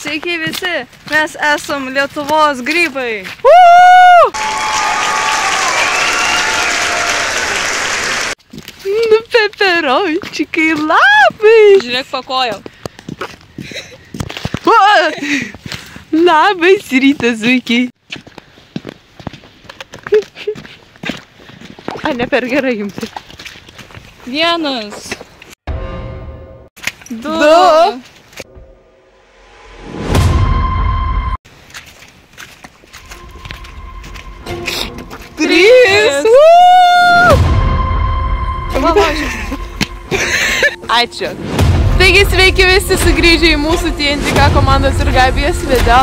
Sveiki visi, mes esam Lietuvos grybai. Nu, peperončikai, labai. Žiūrėk, pakojau. Labas rytas, vaikai. A, ne per gerai jums. 1, 2, 3. Ačiū. Taigi sveiki visi sugrįžę į mūsų TNTK komandos ir Gabijos video.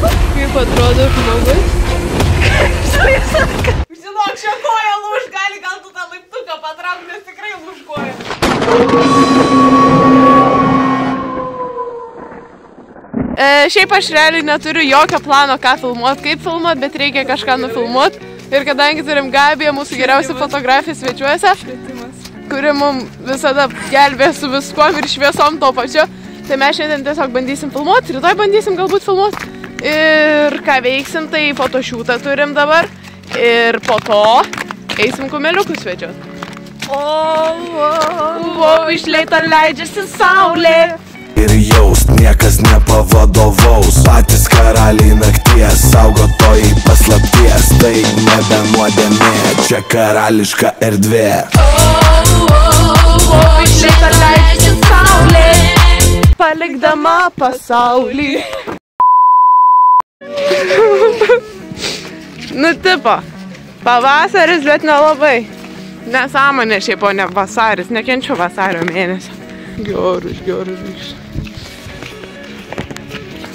Kaip atrodo žmogus? Žinok, šią koją lūž, gal tu tą laiptuką patrauk, nes tikrai lūž koją. Šiaip aš realiai neturiu jokio plano, ką filmuot, kaip filmuot, bet reikia kažką nufilmuot. Ir kadangi turim Gabiją, mūsų geriausią fotografiją svečiuose, kuri mums visada gelbė su viskuom ir šviesom to pačiu, tai mes šiandien tiesiog bandysim filmuot, rytoj bandysim galbūt filmuot. Ir ką veiksim, tai fotošiūtą turim dabar. Ir po to eisim kumeliukų svečiuot. Iš lėto leidžiasi saulė. Ir jaust niekas nepavadovaus. Patys karaliai nakties, saugotojai paslapties. Tai nebe nuodėmė, čia karališka erdvė. Iš lėto leidžiasi saulė, palikdama pasaulį. Nu tipo, pavasaris, bet nelabai. Nesąmonė šiaip, o ne vasaris, nekenčiu vasario mėnesio. Gerus.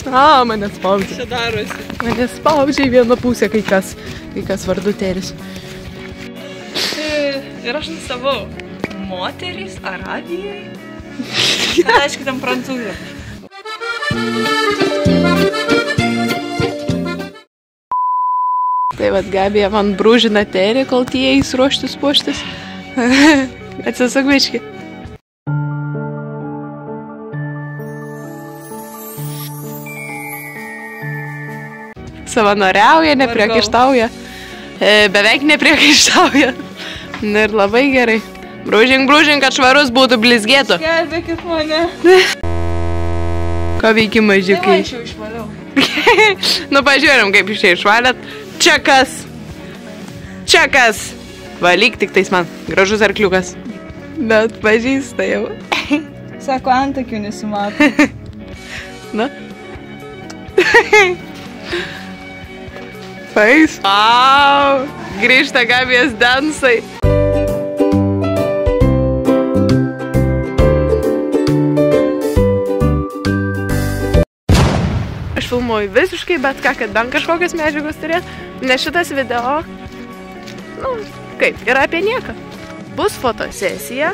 A, mane spaudžia. čia darosi. Mane spaudžia į vieną pusę, kai kas vardu Teris. Ir aš nustavau. Moterys Arabijai? Bet aišku, tam prancūzė. Tai vat Gabija man brūžina Terį, kol tie eis ruoštis puoštis. Atsisuk biški. Savanoriauja, nepriekaištauja. Beveik nepriekaištauja. Ir labai gerai. Brūžink, kad švarus būtų, blizgėtų. Gelbėkit mane. Ko veiki mažiukai? Aš jau išvaliau. Nu, pažiūrėm, kaip iš čia išvalėt. Čekas. Valyk tik tais man. Gražus arkliukas. Bet pažįsta jau. Sako, antakių nesimato. Na? Pais. Au! Grįžta Gabijos dansai. Aš filmuoju visiškai, bet ką, kad bent kažkokios medžiagos turėt. Nes šitas video, nu, kaip, yra apie nieką. Bus fotosesija,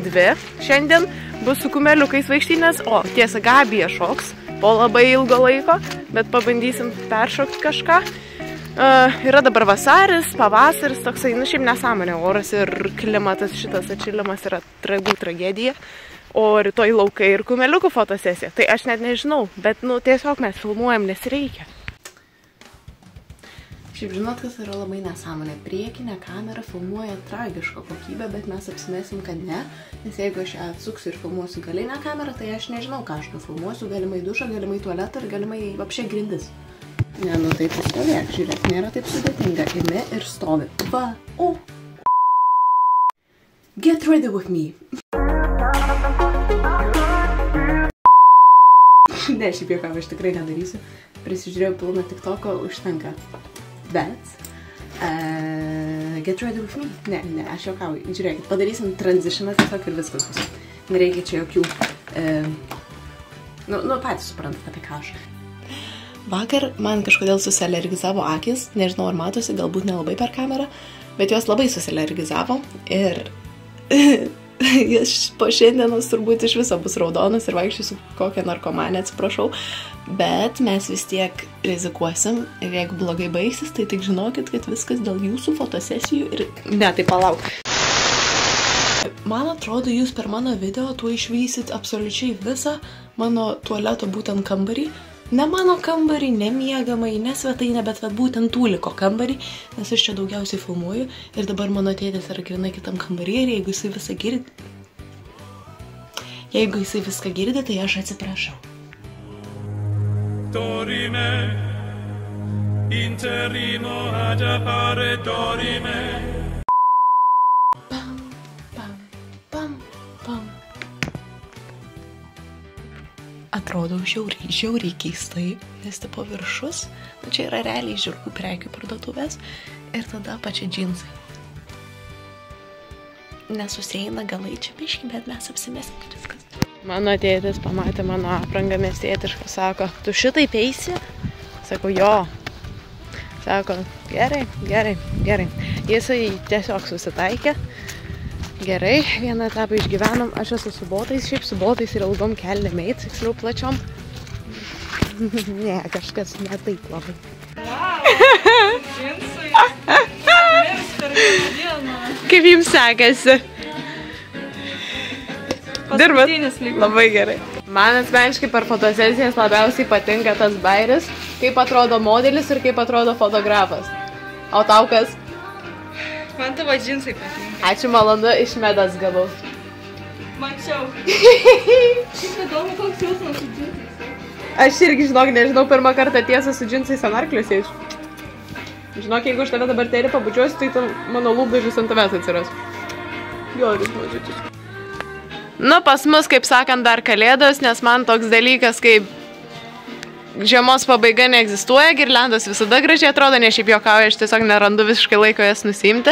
2 šiandien, bus su kumeliukais vaikštynės, o tiesa Gabija šoks po labai ilgo laiko, bet pabandysim peršokti kažką. Yra dabar vasaris, pavasaris, toksai, nu šiaip nesąmonė, oras ir klimatas, šitas atšilimas yra tragedija. O rytoj laukai ir kumeliukų fotosesija. Tai aš net nežinau, bet nu tiesiog mes filmuojam, nes reikia. Šiaip žinot, kas yra labai nesąmonė. Priekinė kamera filmuoja tragišką kokybę, bet mes apsimesim, kad ne. Nes jeigu aš ją atsuksiu ir filmuosiu galinę kamerą, tai aš nežinau, ką aš nufilmuosiu. Galimai dušą, galimai tualetą ir galimai apšė grindis. Ne, nu taip stovėk, žiūrėk, nėra taip sudėtinga. Imi ir stovi. Va, o. Get ready with me. Ne, šiaip jokiam aš tikrai nedarysiu. Prisižiūrėjau pilną TikToko, užtenka. Bet, get ready with me? Ne, aš jokauju. Žiūrėkit, padarysim transitioną tiesiog ir viskas bus. Nereikia čia jokių, nu, patys suprantat apie ką aš. Vakar man kažkodėl susialergizavo akis, nežinau ar matosi, galbūt nelabai per kamerą, bet jos labai susialergizavo ir po šiandienos turbūt iš viso bus raudonas ir vaikščiosiu kokią narkomanę, atsiprašau, bet mes vis tiek rizikuosim ir jeigu blogai baigsis, tai tik žinokit, kad viskas dėl jūsų fotosesijų ir... Ne, tai palauk. man atrodo, jūs per mano video tuo išvysit absoliučiai visą mano tualeto būtent kambarį. Ne mano kambarį, ne miegamai, ne svetainę, bet būtent Tūliko kambarį, nes aš čia daugiausiai filmuoju ir dabar mano tėtis yra grynai kitam kambarį ir jeigu jisai viską girdi, tai aš atsiprašau. Dorime, interrimo ad appare dorime. Pam, pam, pam, pam. Atrodo žiauriai keistai, nes tipo viršus, čia yra realiai žirgų prekių parduotuvės ir tada pačia džinsai. Nesusieina galai čia biški, bet mes apsimesim, kad viskas. Mano tėtis pamatė mano aprangą miestietišką, sako, tu šitaip eisi? Sako, jo. Sako, gerai. Jisai tiesiog susitaikė. Gerai, vieną etapą išgyvenom, aš esu su botais, šiaip su botais ir ilgom kelnėm eit, tiksliau plačiom. Ne, kažkas ne taip labai. Kaip jums sekasi? Dirbat? Labai gerai. Man asmeniškai per fotosesijas labiausiai patinka tas bairis, kaip atrodo modelis ir kaip atrodo fotografas. O tau kas? Man tavo džinsai patinka. Ačiū, malonu, iš Medas gavau. Mačiau. Kaip įdomu, koks jausmas su džinsais. Aš irgi, žinok, nežinau, pirmą kartą tiesą su džinsais ant arklius eiš. Žinok, jeigu aš tave dabar terį pabučiuosiu, tai mano lūpdažis ant tavęs atsiras. Jo, žinau, džinsais. Nu, pas mus, kaip sakant, dar kalėdos, nes man toks dalykas, kaip žiemos pabaiga neegzistuoja, girliandos visada gražiai atrodo, ne šiaip juokauju, aš tiesiog nerandu visiškai laiko jas nusiimti.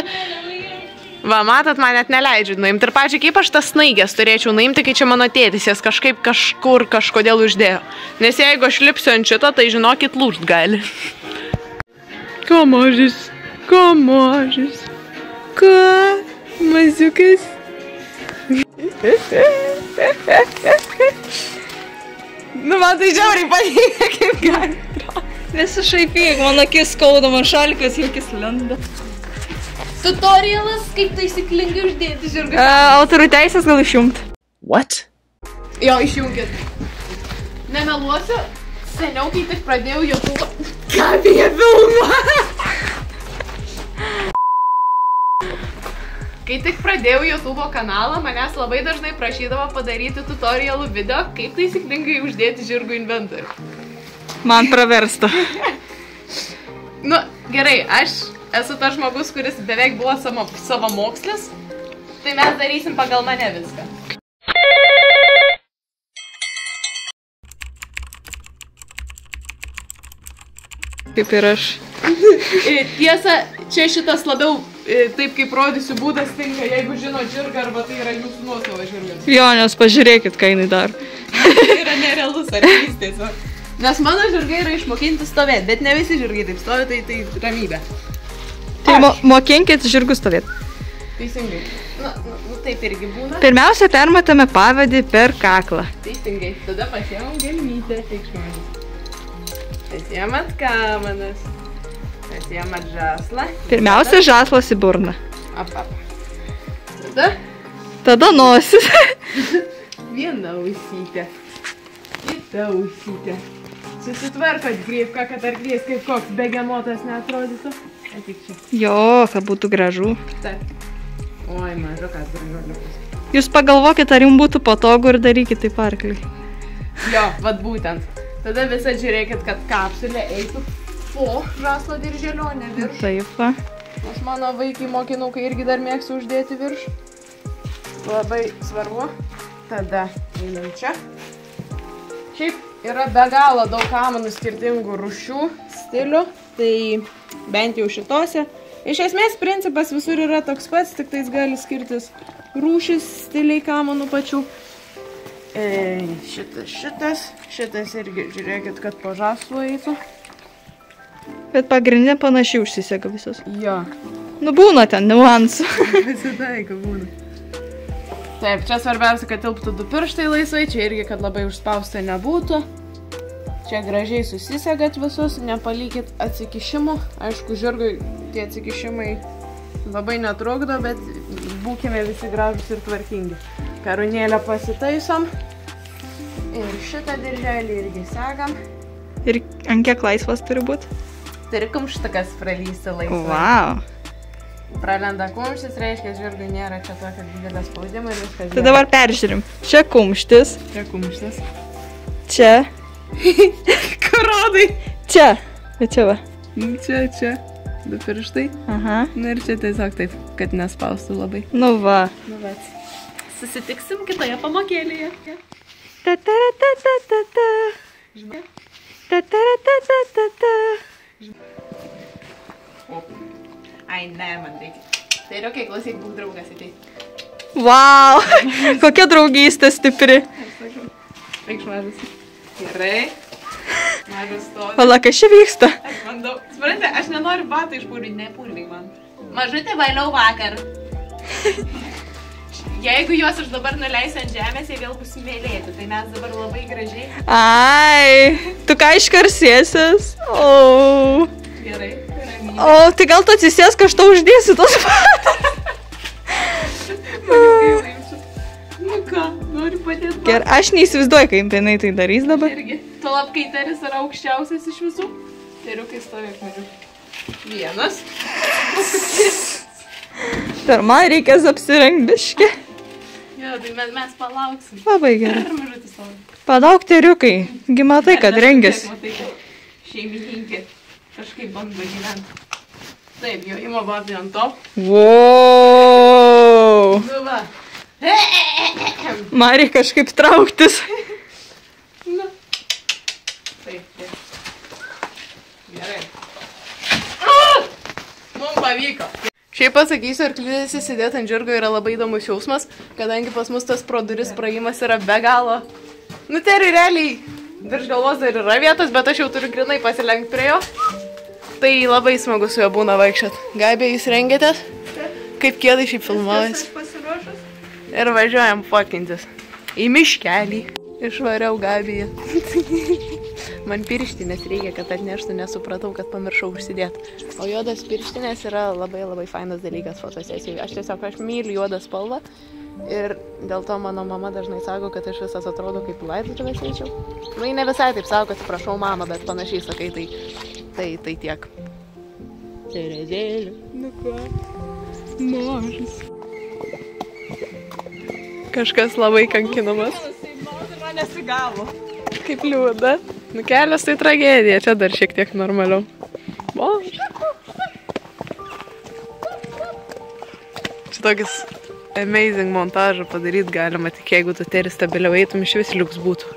Va, matot, man net neleidžiu nuimti. Ir pačiai, kaip aš tas snaigės turėčiau nuimti, kai čia mano tėtis jas kažkaip kažkodėl uždėjo. Nes jeigu aš lipsiu ant šito, tai žinokit, lūžt gali. Ko mažis? Ko? Maziukas? Nu, man tai žiauriai patinka, kaip gali. Nesišaipyk, man akis skauda, man šalkas, akis lenda. Tutorialas, kaip taisyklingai uždėti žirgą. Autorių teisės gal išjungti. What? Jo, išjungit. Nemeluosiu, seniau, kai tik pradėjau YouTube... Ką jie filmuoja? Kai tik pradėjau YouTube kanalą, manęs labai dažnai prašydavo padaryti tutorialų video, kaip taisyklingai uždėti žirgų inventorių. Man praversta. Nu, gerai, aš esu tas žmogus, kuris beveik buvo savamokslis, tai mes darysim pagal mane viską. Kaip ir aš. Tiesa, čia šitas labiau taip kaip rodysiu būdas tinka, jeigu žino žirgą arba tai yra jūsų nuosavo žirgas. Jo, nes pažiūrėkit, ką jinai daro. Tai yra nerealus arklys tiesiog. Nes mano žirgai yra išmokinti stovėti, bet ne visi žirgai taip stovi, tai ramybė. Tai mokinkit žirgus stovėti. Teisingai. Nu, taip irgi būna. Pirmiausia, permatome pavadį per kaklą. Teisingai. Tada pasiemam gelmytę, teikšmanis. Pasiemat kamanas. Pasiemat žaslą. Pirmiausia, žaslas į burną. Ap. Tada nosis. Viena ausytė. Kita ausytė. Susitvarkot grįbką, kad arklys kaip koks begemotas neatrodytų. Atik čia. Jo, kad būtų gražu. Taip. Oi, mažukas gražuoliukas. Jūs pagalvokit, ar jums būtų patogu ir darykit taip arkliui. Jo, vat būtent. Tada visą žiūrėkit, kad kapsulė eitų po žaslo diržėlio, ne virš. Taip, va. Nes mano vaikai mokinukai irgi dar mėgstu uždėti virš. Labai svarbu. Tada einam čia. Šiaip yra be galo daug kamanų skirtingų rūšių, stilių. Tai bent jau šitose. Iš esmės principas visur yra toks pats, tik tais gali skirtis rūšis, stiliai kamanų pačių. Šitas irgi žiūrėkit, kad po žaslo eitų. Bet pagrindinė panašiai užsisega visos. Jo. Nu būna ten niuansų. Visadaika būna. Taip, čia svarbiausia, kad tilptų du pirštai laisvai, čia irgi, kad labai užspausta nebūtų. Čia gražiai susisegat visus, nepalykit atsikišimų. Aišku, žirgui tie atsikišimai labai netrukdo, bet būkime visi gražus ir tvarkingi. Karūnėlę pasitaisom. Ir šitą dirželį irgi segam. Ir ant kiek laisvas turi būti? Turi kumštukas pralysti laisvai. Wow. Pralenda kumštis, reiškia, žirgui nėra čia tokio didelio spaudimo ir viskas. Tai dabar peržiūrim. Čia kumštis. Čia kumštis. Čia. Kur rodai? Čia. Bet čia va. Čia. Du pirštai. Aha. Na ir čia tiesiog taip, kad nespaustų labai. Nu va. Nu bet. Susitiksim kitoje pamokėlėje. Ta-ta-ra-ta-ta-ta-ta. Ta-ta-ra-ta-ta-ta-ta. Ai, ne, man reikia. Tai ir okei, klausyk, būk draugas ateit. Wow. Kokia draugystė stipri. Reikš mažas. Gerai. Mažas stovi. Vala, kas čia vyksta? Aš bandau. Suprantate, aš nenoriu batų išpūrinti, nepūrink man. Mažutė vėliau vakar. Jeigu juos aš dabar nuleisiu ant žemės, jie vėl bus mėlėti. Tai mes dabar labai gražiai. Ai, tu ką iškarsėsis? O. Gerai. O, tai gal tu atsisės, kad aš tau uždėsiu tos patas? Nu ką, noriu padėti. Gerai, aš neįsivaizduoju, kaip jinai tai darys dabar. Irgi. Tuolab, kai Teris yra aukščiausias iš visų. Teriukai stovėk mažiau. Vienas. Per man reikės apsirengti biškį. Jo, tai mes palauksim. Labai gerai. Ar mažutis stovi? Padaug teriukai. Gi matai, kad rengiasi. Matai, kad šeimininkė kažkaip bando gyventi. Taip, jo ima batai ant to. Wow. Nu va. Man reikia kažkaip trauktis. Nu. Taip. Gerai. Mums pavyko. Šiaip pasakysiu, arklidėse sėdėti ant žirgo yra labai įdomus jausmas, kadangi pas mus tas pro duris praėjimas yra be galo. Nu, tai realiai virš galvos dar yra vietos, bet aš jau turiu grinai pasilenkti prie jo. Tai labai smagu su juo būna vaikščiot. Gabė, jūs rengėtės? Kaip kėdai šiaip filmuojas? Ir važiuojam fotkintis. Į miškelį. Išvariau Gabiją. Man pirštinės reikia, kad atneštų, nesupratau, kad pamiršau užsidėti. O juodas pirštinės yra labai labai fainas dalykas fotosesijoje. Aš myliu juodą spalvą ir dėl to mano mama dažnai sako, kad aš visas atrodo kaip laidotuvės eičiau. Nu, ne visai taip sako, atsiprašau mamą, bet panašiai sakai, tai tiek. Terezėliu. Nu ką? Mažas. Kažkas labai kankinamas. Man nesigavo. Kaip liūda. Nu kelias tai tragedija, čia dar šiek tiek normaliau. Čia tokis amazing montažą padaryti galima, tik jeigu tu Teris stabiliau eitum, iš vis liuks būtų.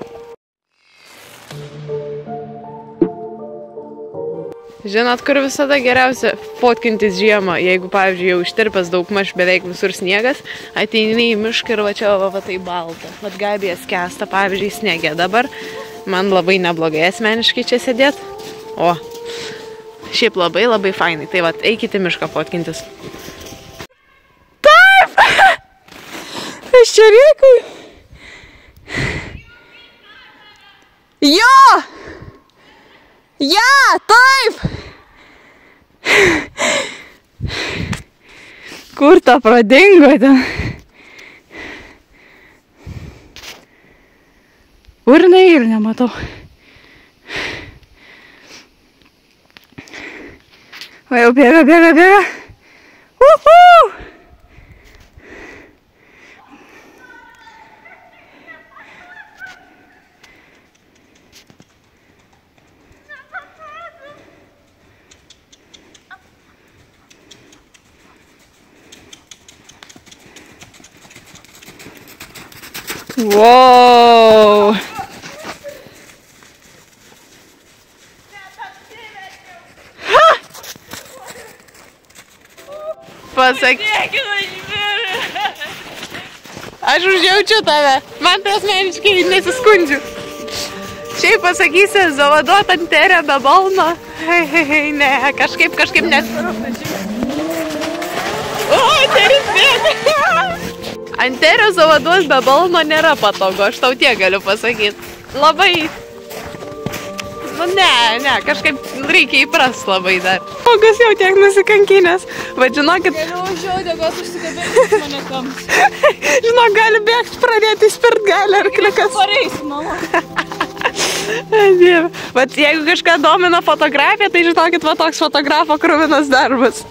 Žinot, kur visada geriausia fotkintis žiemą, jeigu, pavyzdžiui, jau ištirpęs daugmaž beveik visur sniegas, ateini į mišką ir va čia va tai balta. Vat Gabija skęsta, pavyzdžiui, sniege dabar. Man labai neblogai asmeniškai čia sėdėt. O, šiaip labai labai fainai. Tai vat, eikite mišką fotkintis. Taip! Aš čia rėkau. Jo! Ja, taip! Kur ta pradingo ten? Kur jinai ir nematau. O jau bėga. Uhu! Wow! Pasakyk. Aš užjaučiu tave. Man tai asmeniškai nesiskundžiu. Šiaip pasakysi, zavaduot ant Terio be balno. Ne, kažkaip nes... O, Teris bėga. Ant Terio zavaduos be balno nėra patogu, aš tau tiek galiu pasakyti. Labai Nu ne, kažkaip reikia įprast labai dar. Žmogus jau tiek nusikankinęs. Va, žinokit... Galiu važiuoti, kad užsikabėti mane kams. Žinok, gali bėgti, pradėti spirt gali arkliukas. Pareisi, mama. Dieve. Vat jeigu kažką domina fotografija, tai žinokit, va toks fotografo kruvinas darbas.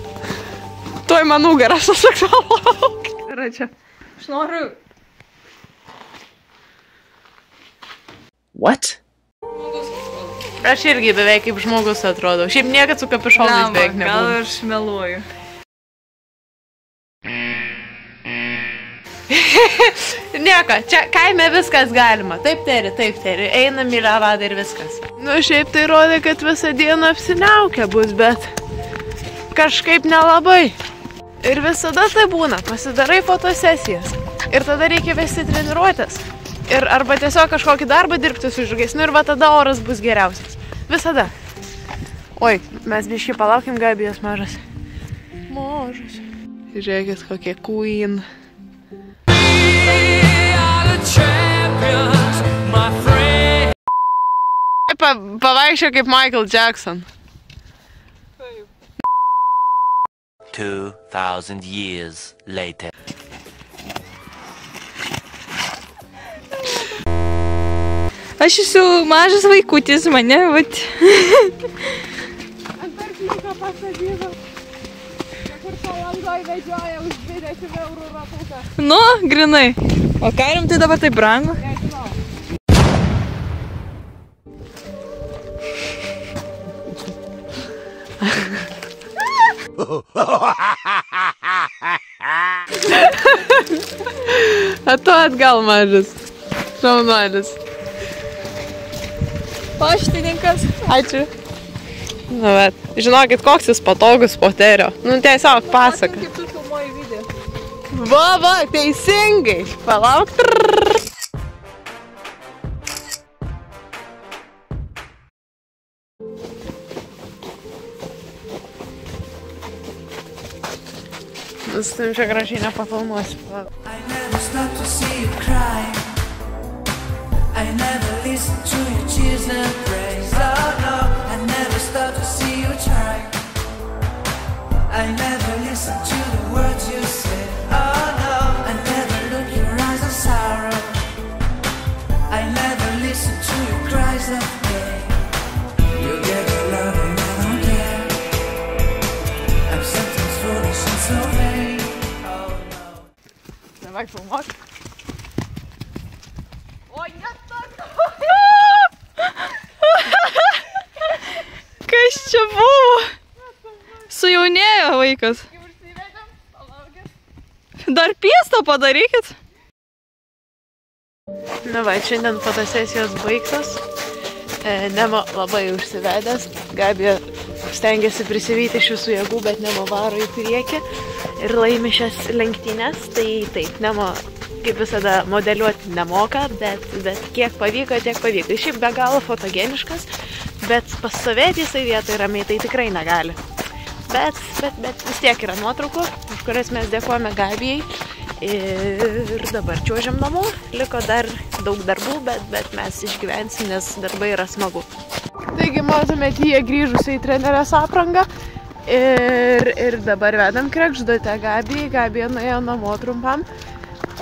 Tuoj man nugarą susaksalau. Yra čia. Aš noriu. What? Aš irgi beveik kaip žmogus atrodau. Šiaip niekad su kapišonais beveik nebūna. Gal aš meluoju. Nieko, čia kaime viskas galima. Taip, Teri. Einam į lavadą ir viskas. Nu, šiaip tai rodė, kad visą dieną apsiniaukę bus, bet kažkaip nelabai. Ir visada tai būna. Pasidarai fotosesijas. Ir tada reikia vesti treniruotės. Ir arba tiesiog kažkokį darbą dirbti su žugais. Nu ir va tada oras bus geriausias. Visada. Oi, mes biškį palaukim, Gabijos mažas. Mažas. Žiūrėkit, kokie queen. Pavaikščia kaip Michael Jackson. 2000 years later. Aš esu mažas vaikutis, mane, vat. Ant arkliuko pasadyvo. Kur Palangoj vedžioja už 20 eurų ratuką. Nu, grinai. O ką jums tai dabar taip brangu? Nežinau. Tu atgal mažas. Šaunuolis. Paštininkas. Ačiū. Nu, bet, žinokit, koks jis patogus po Terio. Nu, tiesiog pasaka. Kaip tu filmuoji video. Va, teisingai. Palauk. Nusim čia gražiai nepafilmuosiu. I never stop to see you cry. I never listen to your cheers and praise. Oh no, I never stop to see you try. I never listen to the words you say. Oh no, I never look your eyes of sorrow. I never listen to your cries of pain. You get your love and I don't care. I'm sometimes foolish and so vain. Oh no. Давай, filmuok. Oi, net Kas čia buvo? Sujaunėjo vaikas. Dar piestą padarykit. Na va, šiandien fotosesijos baigtos. Nemo labai užsivedęs. Gabija stengiasi prisivyti iš visų jėgų, bet Nemo varo į priekį ir laimi šias lenktynės. Tai taip, Nemo kaip visada modeliuoti nemoka, bet kiek pavyko, tiek pavyko. Šiaip be galo fotogeniškas, bet pastovėti jisai vietoj ramiai tai tikrai negali. Bet vis tiek yra nuotraukų, už kurias mes dėkojame Gabijai. Ir dabar čiuožiam namo. Liko dar daug darbų, bet mes išgyvensim, nes darbai yra smagu. Taigi matomėte jie grįžusiai į trenerės aprangą. Ir dabar vedam Kregždutę Gabijai. Gabija nuėjo namo trumpam.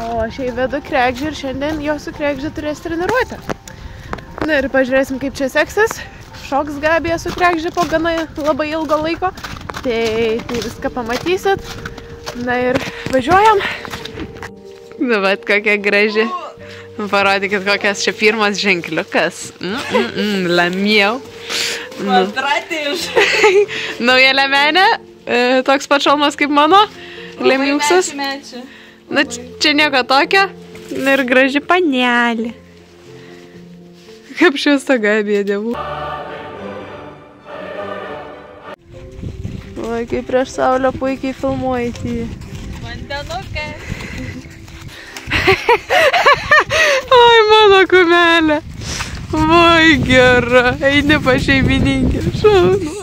O šiai vedu Kregždį ir šiandien jo su Kregždžiu turės treniruotę. Na ir pažiūrėsim, kaip čia seksis. Šoks Gabija su Kregždžiu po gana labai ilgo laiko. Tai viską pamatysit. Na ir važiuojam. Nu, bet kokia graži. Parodykit, kokias čia pirmas ženkliukas. Lamiau. Kvadratiš. Nauja lemenė. Toks pat šalmas kaip mano. Lemiuksas. Na, čia nieko tokio. Ir graži panelė. Kaip šiuosta Gabija dievų. Oi, kaip prieš saulę puikiai filmuojate jį. Vandenukai. Oi, mano kumelė. Oi, gera. Eini pa šeimininkė. Šaunu.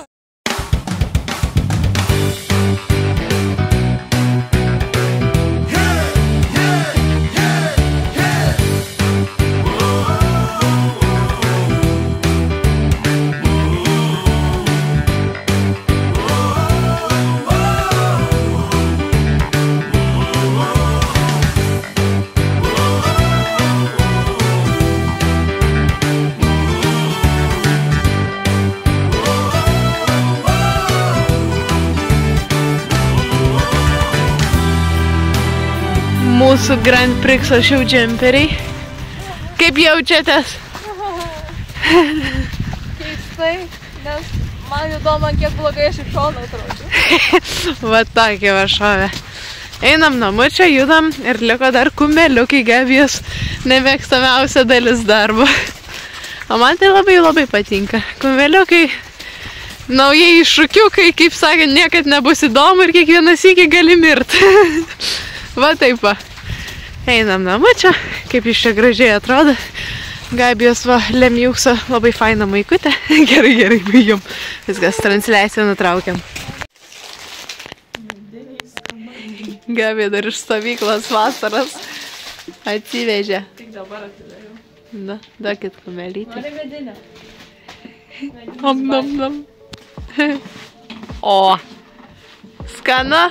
mūsų Grand Prixo šiau džemperiai. Kaip jaučiatės? Keistai, nes man įdomu, kiek blogai aš iš šono atrodo. Va tokia va šovė. Einam namu čia, judam ir liko dar kumeliukai, Gabijos nemėgstamiausia dalis darbo. O man tai labai patinka. Kumeliukai, naujai iššūkiukai, kaip sakant, niekad nebus įdomu ir kiekvieną sykį gali mirti. Va taip va. Einam namu čia, kaip iš čia gražiai atrodo. Gabijos va Lemjukso labai faina maikutė. Gerai, baigėm. Viskas, transliaciją nutraukiam. Gabija dar iš stovyklos vasaras atsivežė. Tik dabar atidariau. Na, duokit kumelytį. Nori medinę? Nom. O, skana?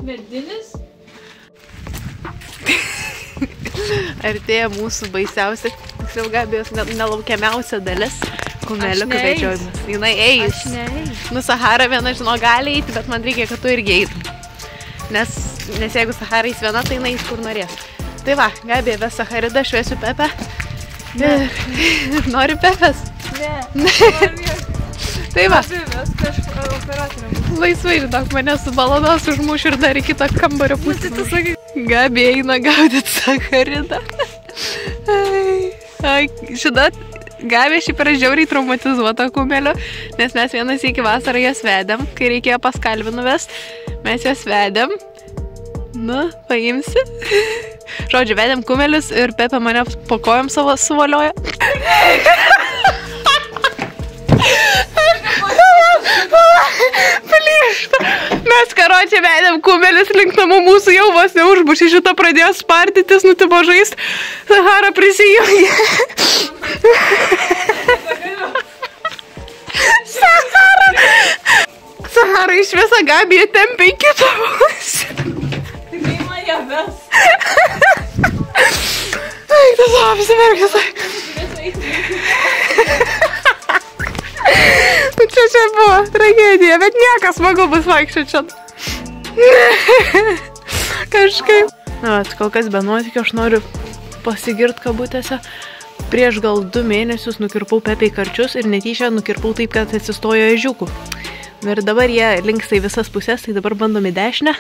Medinis? Artėja mūsų baisiausia, tiksliau Gabijos nelaukiamiausia dalis. Kumeliukų vedžiojimas. Jinai eis. Aš neeis. Nu, Sahara viena, žinau, gali eiti, bet man reikia, kad tu irgi eitum. Nes jeigu Sahara eis viena, tai jinai eis kur norės. Tai va, Gabija ves Saharidą, šviesiu Pepę. Nori Pepės? Ne. Tai va. Ves kažką operatoriam. Laisvai, žinok, mane su balonos užmuš ir dar į kitą kambario pusę. Gabija eina gaudyti Saharidą. Žinot, Gabija šiaip yra žiauriai traumatizuota kumelio, nes mes vienas iki vasarą jas vedėm, kai reikėjo pas Kalvinų vest, mes jas vedėm. Nu, paimsi. Žodžiu, vedėm kumelius ir Pepe mane po kojom savo suvolioja. Plyšta. Mes karočią vedėm kumelius link namų, mūsų jau vos neužbušė, šitą pradėjo spardytis, nutipo žaist, Sahara prisijungė. Sahara iš visą Gabiją tempia į kitą pusę. Tikrai mane ves. Ai, tas apsimerkęs. Čia buvo tragedija, bet niekas smagu bus vaikščioti čia. Kažkaip. Na, kol kas be nuotikio aš noriu pasigirti kabutėse. Prieš gal 2 mėnesius nukirpau Pepei karčius ir netyčia nukirpau taip, kad atsistojo ežiukų. Ir dabar jie linksta į visas pusės, tai dabar bandom į dešinę.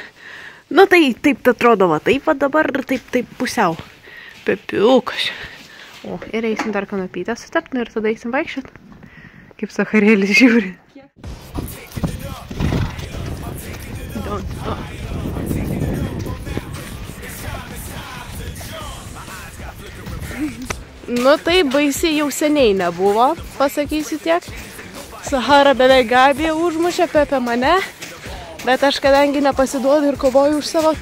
Nu tai taip atrodo, va taip va dabar ir taip pusiau. Pepiukas. O, ir eisim dar kanapytę sutepti ir tada eisim vaikščioti. Kaip Saharėlis žiūri. Nu tai baisiai jau seniai nebuvo, pasakysiu tiek. Sahara beveik Gabiją užmušė, Pepe mane. Bet aš kadangi nepasiduodu ir kovoju už savo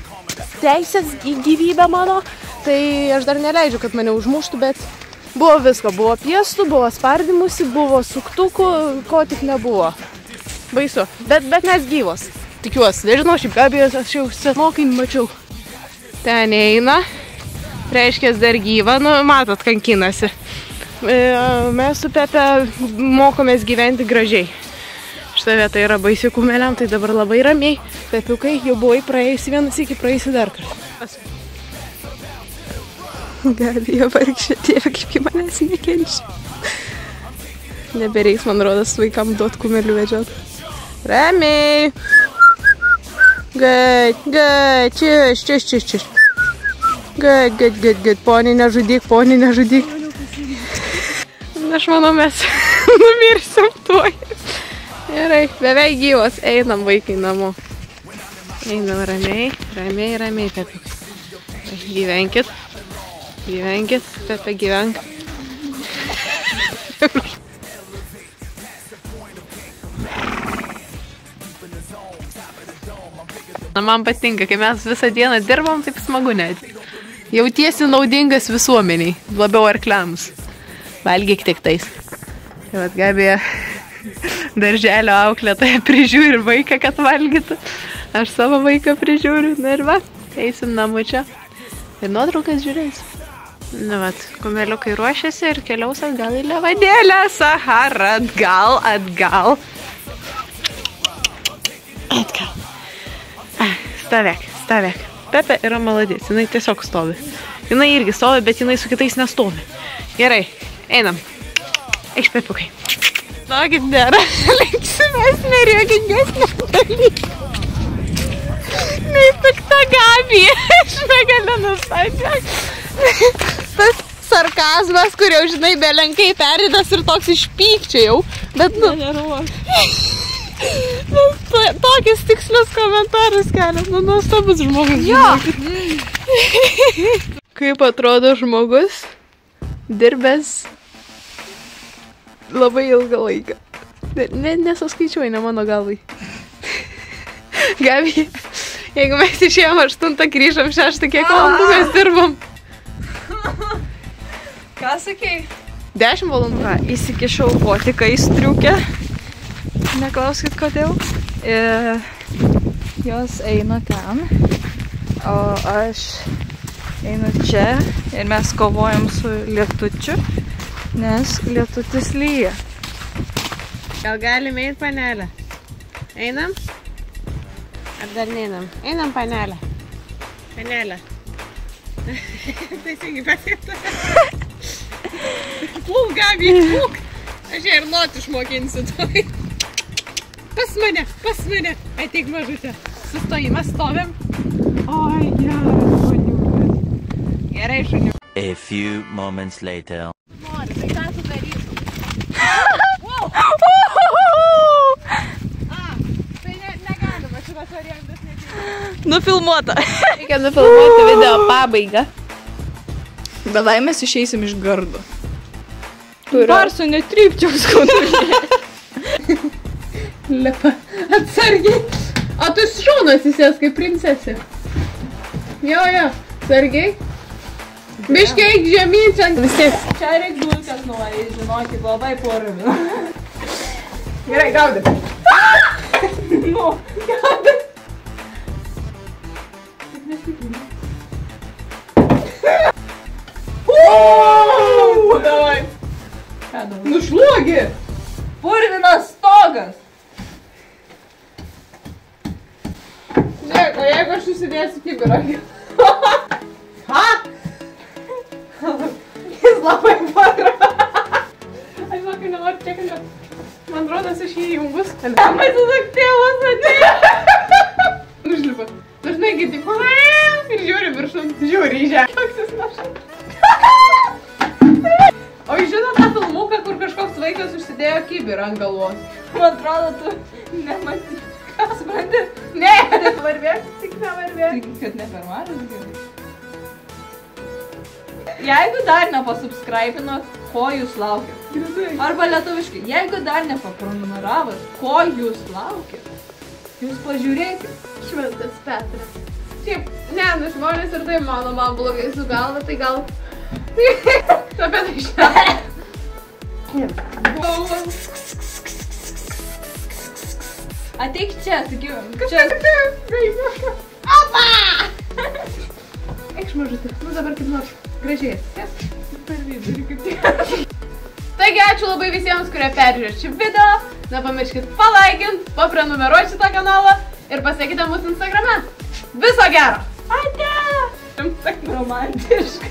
teisės į gyvybę mano, tai aš dar neleidžiu, kad mane užmuštų, bet buvo visko. Buvo piestų, buvo spardymusi, buvo suktukų, ko tik nebuvo. Baisu. Bet mes gyvos. Tikiuosi. Nežinau, šiaip Gabijos aš jau senokai mačiau. Ten eina. Reiškės dar gyva. Nu, matot, kankinasi. Mes su Pepe mokomės gyventi gražiai. Šitą vietą yra baisi kumeliam, tai dabar labai ramiai. Pepiukai, jau buvai praėjusi vienas iki praėjusi dar kartą. Gabija vargšė, tėvė, kaip į manęs nekenčia. Nebereiks, man rodas, vaikam duot kumelių vedžiot. Ramiai. Good. Čiš. Good. Poniai nežudyk. Aš manau, mes numirsim tuoj. Gerai, beveik gyvos. Einam vaikai namo. Einam ramiai, Pepiukai. Gyvenkit, Pepe, gyvenk. Na, man patinka, kai mes visą dieną dirbam, taip smagu net. Jautiesi naudingas visuomeniai, labiau arkliams. Valgyk tik tais. Tai vat Gabija darželio auklėtoja prižiūri vaiką, kad valgytų. Aš savo vaiką prižiūriu. Na ir va, eisim namu čia. Ir nuotraukas žiūrėsiu. Na vat, kumeliukai ruošiasi ir keliaus atgal į Levadėlę. Sahara, atgal. Stovėk. Pepe yra maladės, jinai tiesiog stovi. Jinai irgi stovi, bet jinai su kitais nestovi. Gerai, einam. Eikš Pepiukai. Nagi, nėra linksmesnė ir juokingesnė dalyka. Nei pikta Gabi, aš negaliu nustati. Tas sarkazmas, kur jau, žinai, belenkai perėdas ir toks iš pykčio jau. Bet, nu... Tokius tikslius komentarus kelias, nu, nuostabus žmogus. Jo. Kaip atrodo žmogus, dirbęs labai ilgą laiką. Nesuskaičiuoju, ne mano galvai. Gabi, jeigu mes išėjom 8, grįžom 6, kiek valandų mes dirbom? Ką sakei? 10 valandų. Įsikišau kotiką į striukę. Neklauskit kodėl. Jos eina ten, o aš einu čia ir mes kovojam su lietučiu, nes lietutis lyja. Gal galime eiti, panelė? Einam? Ar dar neinam? Einam, panelė. Panelė. Teisingai pasiekta. Plūk, Gabi, plūk. Aš ją ir lot išmokinsiu toj. Pas mane. Ateik mažutė. Sustojimas, stovim. Oi, geras šuniukas. Gerai, šuniukas. A few moments later. Nori, tai ką tu darytum? Tai negalima, šitas variantas negalima. Nufilmuota. Reikia nufilmuoti video pabaigą. Belai mes išeisim iš gardo. Turiu. Barso netrypčiau skaudulį. Lepa, atsargiai. O tu iš šono atsisės kaip princesė. Jo, atsargiai. Biškai eik žemyn, čia vis tiek. Čia reik dulkės nuvarė, žinokit, labai porami. Gerai, gaudyk. Nu, gaudyk. Davai. Ką dabar? Nušluogi. Purvinas stogas. Žiūrėk, o jeigu aš susidėsiu kibirą? Ha? Jis labai padra. Aš žinokį nenoriu čekinti. Man rodas, aš jį įjungus. Amai susak tėvas atėjo. Nušlipa. Dažnai girdi. Ir žiūri viršum. Žiūri į žemę. Koks jis našas. O jūs žinot tą filmuką, kur kažkoks vaikas užsidėjo kibirą ant galvos? Man atrodo, tu nematai. Ką supranti? Ne, varvėk, tik nevarvėk. Tik, kad ne per mažas gerai. Jeigu dar nepasubscribinot, ko jūs laukiat? Arba lietuviškai, jeigu dar nepaprenumeravot, ko jūs laukiat? Jūs pažiūrėkit. Šventas Petras. Šiaip, ne, nu žmonės ir tai mano, man blogai su galva, tai gal... Tu apie tai šneka. Ateik čia, sakiau. Čia. Opa! Eikš mažutė, nu dabar kaip nors gražiai. Per vidurį kaip tik. Taigi ačiū labai visiems, kurie peržiūrė šį video. Nepamirškit palaikint, paprenumeruoti šitą kanalą ir pasiekite mūsų Instagrame. Viso gero! Ate! Romantiška.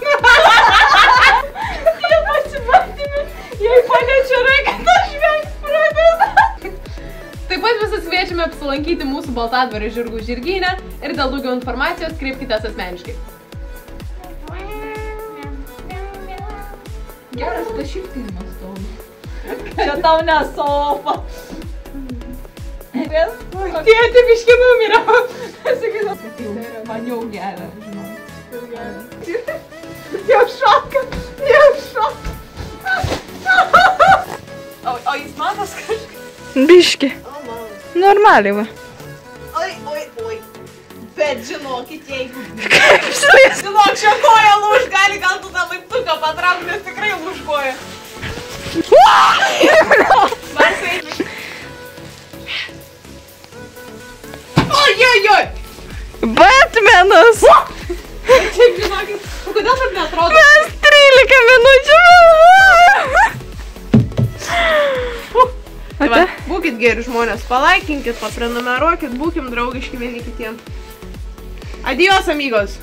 Jie pasimatymė, jei paliečia raiką, aš vėl pradeda. Taip pat visus kviečiame apsilankyti mūsų Baltadvario žirgų žirgyne ir dėl daugiau informacijos kreipkitės asmeniškai. Geras pašiltinimas stovi. Čia tau ne sofa. Tėti biškį numirė. Man jau geria, žinau. Jau šoka. O jis matos kažką? Biški. Normaliai va. Oi. Bet žinokit, jeigu... Žinok, čia koja lūž, gal tu tą laiptuką patrauk, nes tikrai lūž koja. Barsai. Oi. Batmanas. Šiaip žinokit, kodėl taip neatrodo? Mes 13 minučių vėluojam. Tai va, būk Būkit geri žmonės, palaikinkit, paprenumeruokit, būkim draugiški vieni kitiem. Adios, amigos!